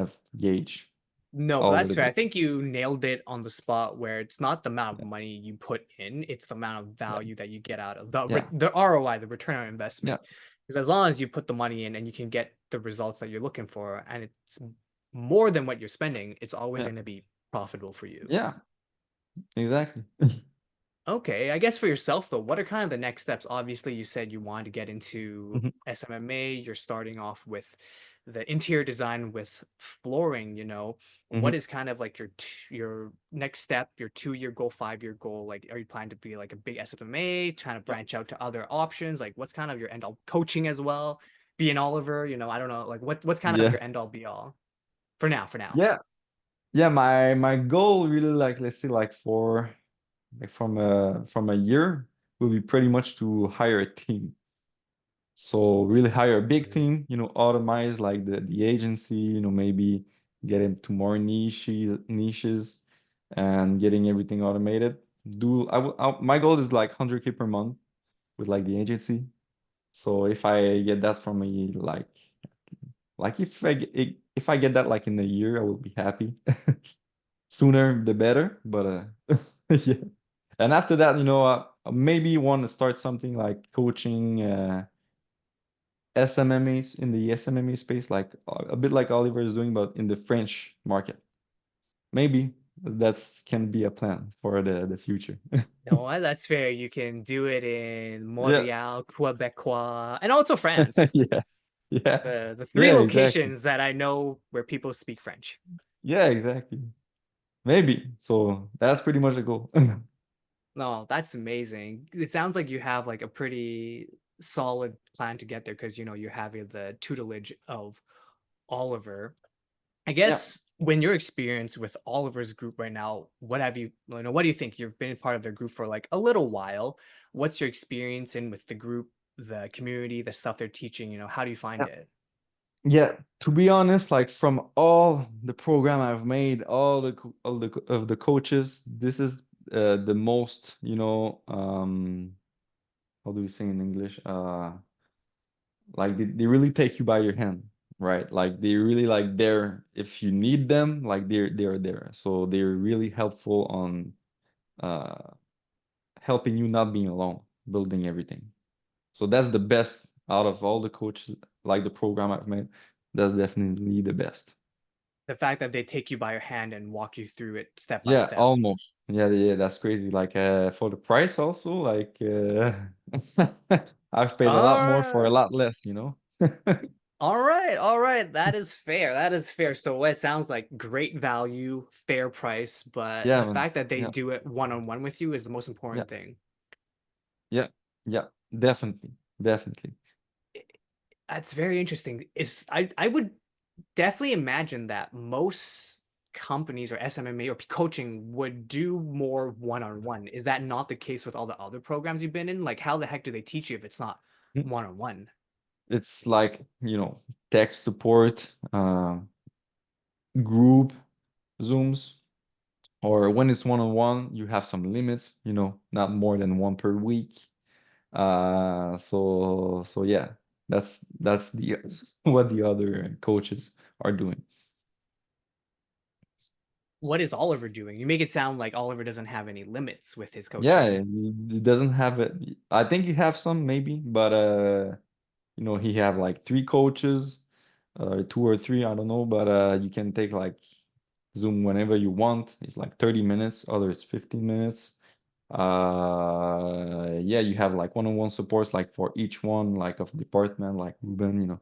of gauge no, but all of that's it. fair. I think you nailed it on the spot where it's not the amount of Yeah, money you put in, it's the amount of yeah, value that you get out of yeah, the ROI, the return on yeah, investment. Because as long as you put the money in and you can get the results that you're looking for, and it's more than what you're spending, it's always yeah, going to be profitable for you. yeah, exactly. Okay, I guess for yourself though, what are kind of the next steps? Obviously, you said you wanted to get into Mhm, SMMA. You're starting off with the interior design with flooring, you know. What mhm. is kind of like your next step, your 2-year goal, 5-year goal? Like, are you planning to be like a big SMMA, trying to Yeah, branch out to other options? Like, what's kind of your end all coaching as well? Be an Oliver, you know, I don't know. Like, what's kind of yeah, your end all be all for now, for now? yeah, yeah. My goal really like let's say like for like from a year will be pretty much to hire a team. So really hire a big team, automate like the agency, maybe get into more niches and getting everything automated. My goal is like 100K per month with like the agency. So if I get that from me, like if I get that like in a year, I will be happy. Sooner the better, but yeah. And after that, maybe want to start something like coaching SMMAs in the SMMA space, like a bit like Oliver is doing, but in the French market. Maybe that can be a plan for the future. No, that's fair. You can do it in Yeah, Montreal, Quebecois, and also France. yeah, yeah, The three yeah, exactly. locations that I know where people speak French. Yeah, exactly. Maybe. So that's pretty much the goal. No, that's amazing. It sounds like you have like a pretty solid plan to get there because you know you're having the tutelage of Oliver. I Yeah, guess when your experience with Oliver's group right now, what have you know, what do you think? You've been part of their group for like a little while. What's your experience in with the group, the community, the stuff they're teaching? You know, how do you find yeah, it? yeah. To be honest, like from all the program I've made, all the coaches, this is the most, how do we say in English? Like they really take you by your hand, right? Like they really like there if you need them, like they're there. So they're really helpful on uh helping you not being alone, building everything. So that's the best out of all the coaches, like the program I've made. That's definitely the best. The fact that they take you by your hand and walk you through it step by Yeah, step. almost. Yeah, yeah, that's crazy. Like for the price also, like I've paid a lot more for a All lot less. All right, all right. That is fair. That is fair. So it sounds like great value, fair price, but Yeah, the man. fact that they Yeah, do it one-on-one with you is the most yeah, important thing. yeah, yeah, definitely, definitely. That's very interesting. I would definitely imagine that most companies or SMMA or coaching would do more one-on-one. Is that not the case with all the other programs you've been in? Like how the heck do they teach you if it's not Mm. one-on-one? It's like, tech support, group Zooms, or when it's one-on-one, you have some limits, not more than one per week. So yeah, that's the what the other coaches are doing. What is Oliver doing? You make it sound like Oliver doesn't have any limits with his Yeah, coaching. he doesn't have it. I think he have some maybe, but you know, he have like three coaches, two or three, I don't know, but you can take like Zoom whenever you want. It's like 30 minutes, others 15 minutes. Yeah, you have like one-on-one supports like for each one, like of department, like Ruben, you know,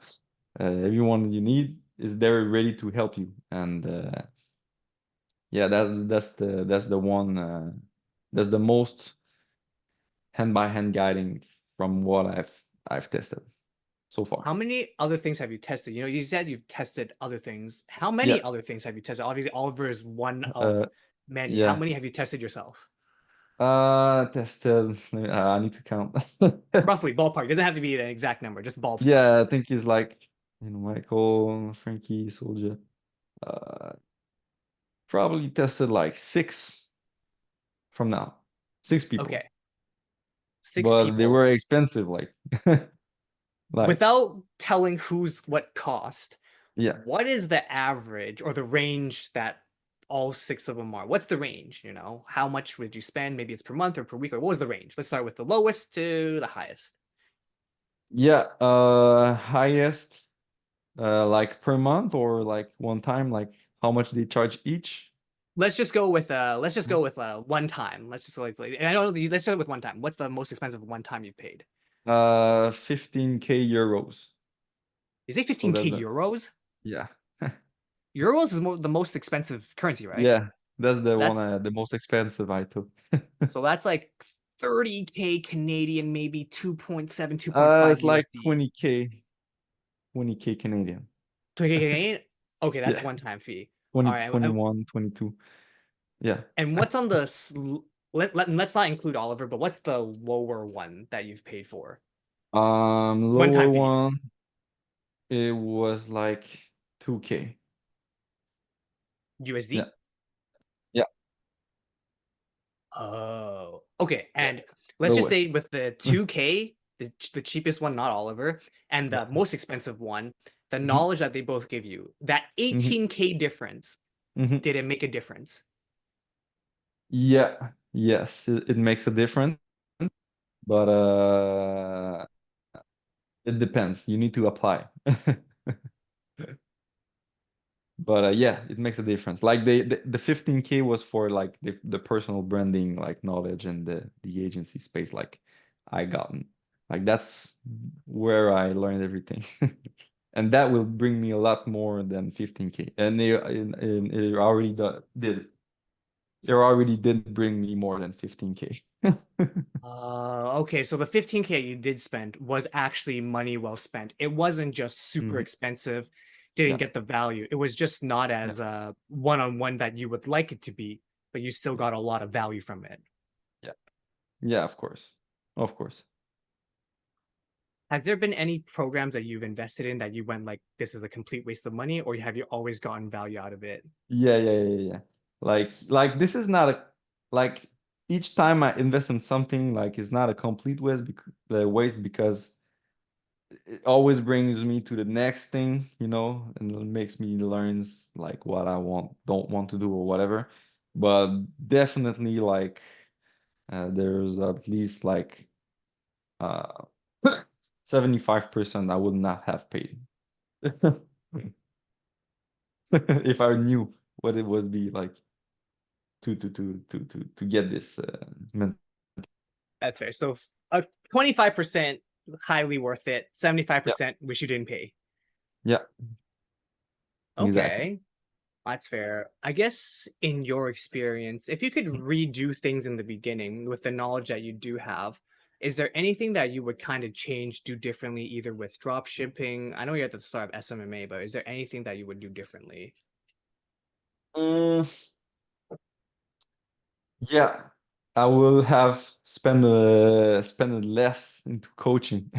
everyone you need is there ready to help you. And yeah, that's the one that's the most hand-by-hand guiding from what I've tested so far. How many other things have you tested? You know, you said you've tested other things. How many Yeah, other things have you tested? Obviously, Oliver is one of uh, many. How yeah. many have you tested yourself? Tested. I need to count. Roughly, ballpark. Doesn't have to be an exact number, just ballpark. Yeah, I think it's like, you know, Michael, Frankie, Soldier. Uh, Probably tested like six from now, six people, Okay, six but they people. were expensive. Like, Without telling who's what cost, yeah. what is the average or the range that all six of them are? What's the range? You know, how much would you spend? Maybe it's per month or per week, or what was the range? Let's start with the lowest to the highest. Yeah, highest, like per month or like one time, like how much they charge each? Let's just go with one time. Let's just and I don't know, let's start with one time. What's the most expensive one time you've paid? 15K euros. Is it So that's 15K the, euros? yeah. Euros is the most expensive currency, right? Yeah, that's the one, That's the most expensive I took. so that's like 30K Canadian, maybe 2.7, 2.5 It's like USD. 20K Canadian. 20K Canadian? Okay, that's Yeah, one time fee. All 20, right. 21, 22. Yeah. And what's on let's not include Oliver, but what's the lower one that you've paid for? One Lower time fee. one, it was like 2K. Yeah, USD? yeah, Oh, okay. yeah. And let's just Lowest. say with the 2K, the cheapest one, not Oliver, and Yeah. the most expensive one, the Hmm. knowledge that they both give you, that Hmm. 18K difference, Hmm. did it make a difference? Yeah, yes, it makes a difference, but it depends. You need to apply. But yeah, it makes a difference. Like the 15K was for like the personal branding, like knowledge and the agency space, like I gotten. Like that's where I learned everything. And that will bring me a lot more than 15K. And it already did. It already did bring me more than 15K. Okay, so the 15K you did spend was actually money well spent. It wasn't just super Mhm. expensive, didn't Yeah, get the value. It was just not yeah, as one-on-one that you would like it to be, but you still yeah, got a lot of value from it. yeah, yeah, of course. Of course. Has there been any programs that you've invested in that you went like, this is a complete waste of money, or have you always gotten value out of it? Yeah, yeah, yeah, yeah. Like this is not a like each time I invest in something, like it's not a complete waste because it always brings me to the next thing, you know, and it makes me learn like what I don't want to do or whatever. But definitely like there's at least like uh 75% I would not have paid if I knew what it would be like to get this That's fair. So 25% highly worth it, yeah, 75% wish you didn't pay. yeah, exactly. Okay. That's fair. I guess in your experience, if you could redo things in the beginning with the knowledge that you do have, is there anything that you would kind of change, do differently, either with drop shipping? I know you're at the start of SMMA, but is there anything that you would do differently? Mm, yeah, I will have spend less into coaching.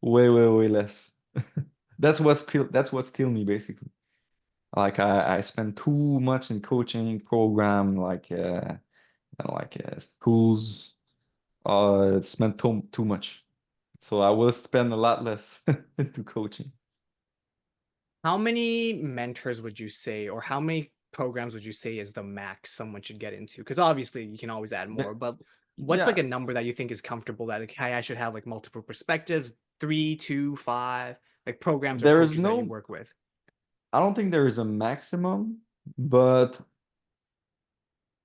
Way less. That's what's killed me basically. Like I spend too much in coaching program, like schools. Spent too much. So I will spend a lot less into coaching. How many mentors would you say, or how many programs would you say is the max someone should get into? Because obviously you can always add The- more, but what's like yeah, a number that you think is comfortable that like, hey, I should have like multiple perspectives, three, two, five, like programs or there is coaches that you no, work with? I don't think there is a maximum, but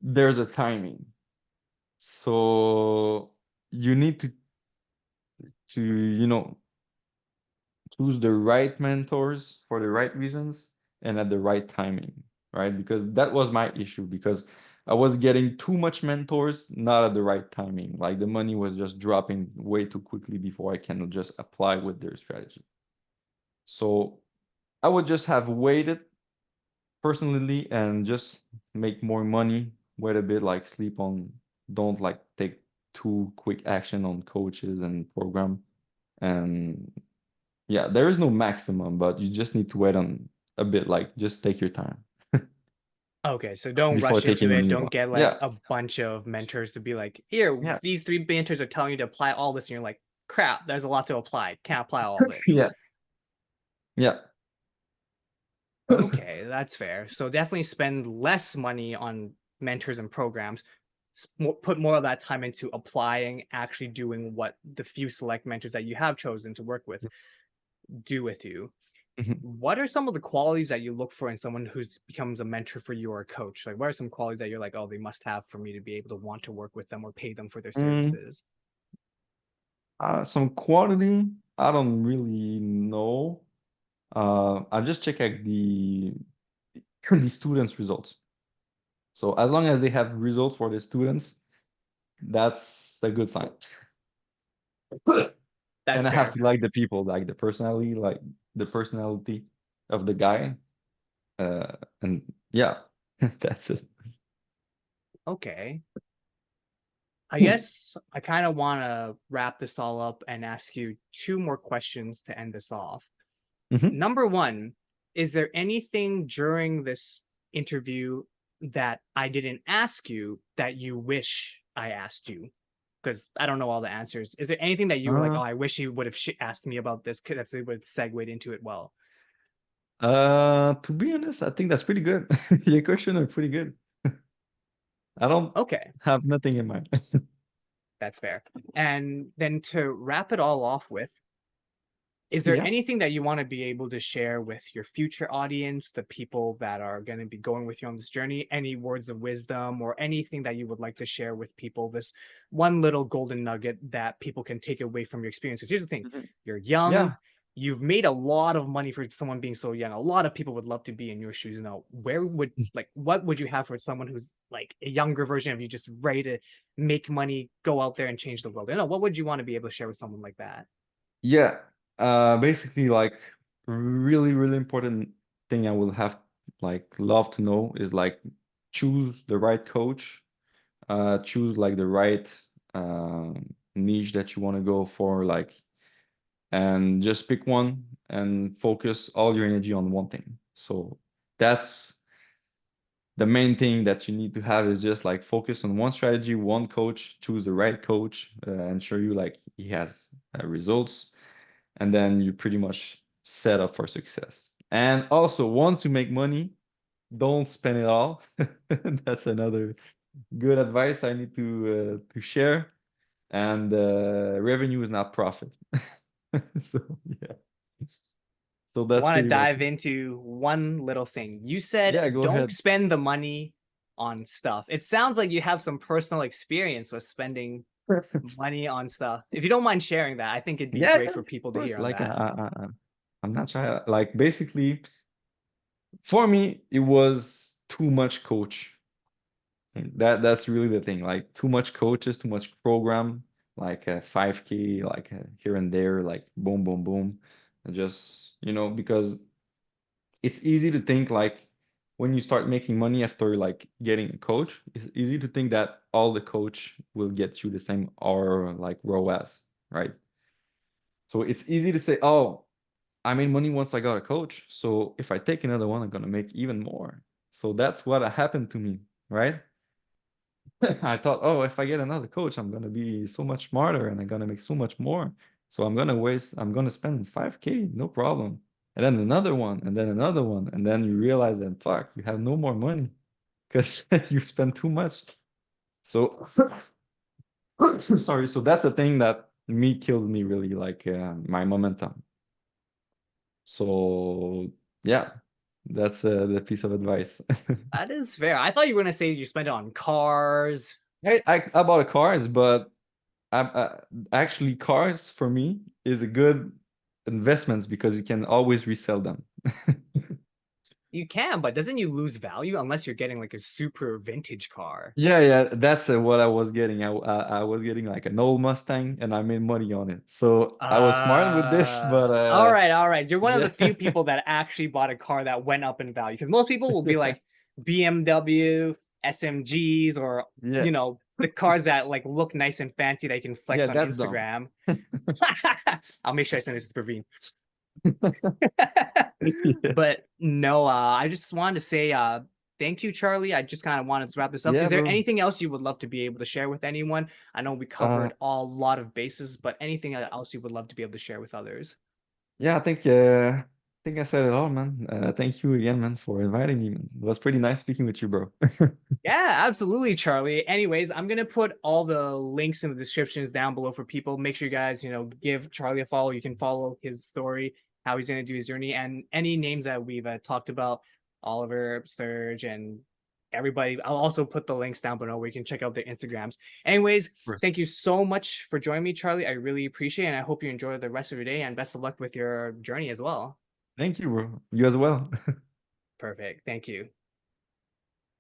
there's a timing. So you need to, choose the right mentors for the right reasons and at the right timing, right? Because that was my issue because I was getting too much mentors, not at the right timing. Like the money was just dropping way too quickly before I can just apply with their strategy. So I would just have waited personally and just make more money, wait a bit, like sleep on, don't like take too quick action on coaches and program. And yeah, there is no maximum, but you just need to wait on a bit, like just take your time Okay, so don't before rush into taking it. money Don't out. get like Yeah, a bunch of mentors to be like, here, yeah, these three mentors are telling you to apply all this, and you're like, crap, there's a lot to apply. Can't apply all of it. yeah, yeah. Okay, that's fair. So definitely spend less money on mentors and programs. Put more of that time into applying, actually doing what the few select mentors that you have chosen to work with do with you. Mhm. What are some of the qualities that you look for in someone who's becomes a mentor for you or a coach? Like, what are some qualities that you're like, oh, they must have for me to be able to want to work with them or pay them for their Mm, services? some quantity, I don't really know. I just check out the students' results. So as long as they have results for the students, that's a good sign. And That's I have fair. to like the people, like the personality of the guy. And yeah, that's it. Okay. I Hmm. guess I kind of want to wrap this all up and ask you two more questions to end this off. Mhm. Number one, is there anything during this interview that I didn't ask you that you wish I asked you? Because I don't know all the answers. Is there anything that you were like, Uh, oh, I wish you would have asked me about this because it would have segued into it well? to be honest, I think that's pretty good. Your question are pretty good. I don't Okay, have nothing in mind. that's fair. And then to wrap it all off with, is there Yeah. anything that you want to be able to share with your future audience, the people that are going to be going with you on this journey? Any words of wisdom or anything that you would like to share with people? This one little golden nugget that people can take away from your experiences. Here's the thing: Mhm. you're young, Yeah. you've made a lot of money for someone being so young. A lot of people would love to be in your shoes. Now, where would like what would you have for someone who's like a younger version of you, just ready to make money, go out there and change the world? I know what would you want to be able to share with someone like that? Yeah. Basically, like really, really important thing I will have like love to know is like choose the right coach, choose like the right niche that you want to go for, like, and just pick one and focus all your energy on one thing. So that's the main thing that you need to have is just like focus on one strategy, one coach, choose the right coach, ensure you like he has results, and then you pretty much set up for success. And also, once you make money, don't spend it all. That's another good advice I need to share. And revenue is not profit. So yeah, so I that's want to pretty much dive it. into one little thing. You Yeah, said go don't ahead. spend the money on stuff. It sounds like you have some personal experience with spending money on stuff. If you don't mind sharing that, I think it'd be Yeah, great yeah, for of people to course. hear on Like that. I'm not trying. Like basically, for me, it was too much coach. That's really the thing. Like too much coaches, too much program. Like 5K, like here and there, like boom, boom, boom. And just because it's easy to think like when you start making money after like getting a coach, it's easy to think that all the coach will get you the same or like ROAS, right? So it's easy to say, oh, I made money once I got a coach. So if I take another one, I'm gonna make even more. So that's what happened to me, right? I thought, oh, if I get another coach, I'm gonna be so much smarter and I'm gonna make so much more. So I'm gonna spend 5K, no problem. and then another one, and then another one, and then you realize that fuck, you have no more money because you spend too much. So sorry. So that's a thing that me killed me really, like my momentum. So yeah, that's the piece of advice. That is fair. I thought you were gonna say you spent it on cars. I bought a cars, but actually cars for me is a good investments because you can always resell them. You can, but doesn't you lose value unless you're getting like a super vintage car? Yeah, yeah, that's what I was getting. I was getting like an old Mustang, and I made money on it. So I was smart with this, but All right, all right. You're one of yeah, the few people that actually bought a car that went up in value because most people will be yeah, like BMW, SMGs, or yeah, the cars that like look nice and fancy that you can yeah. flex on That's dumb. Instagram. I'll make sure I send this to Praveen. Yeah, But no, I just wanted to say thank you, Charlie. I just kind of wanted to wrap this up. yeah, Is there bro. anything else you would love to be able to share with anyone? I know we Uh, covered a lot of bases, but anything else you would love to be able to share with others? yeah, I think I said it all, man. Thank you again, man, for inviting me, man. It was pretty nice speaking with you, bro. Yeah, absolutely, Charlie. Anyways, I'm gonna put all the links in the descriptions down below for people. Make sure you guys, give Charlie a follow. You can follow his story, how he's gonna do his journey, and any names that we've talked about, Oliver, Serge, and everybody. I'll also put the links down below where you can check out their Instagrams. Anyways, Course. thank you so much for joining me, Charlie. I really appreciate it, and I hope you enjoy the rest of your day and best of luck with your journey as well. Thank you, bro. You as well. Perfect. Thank you.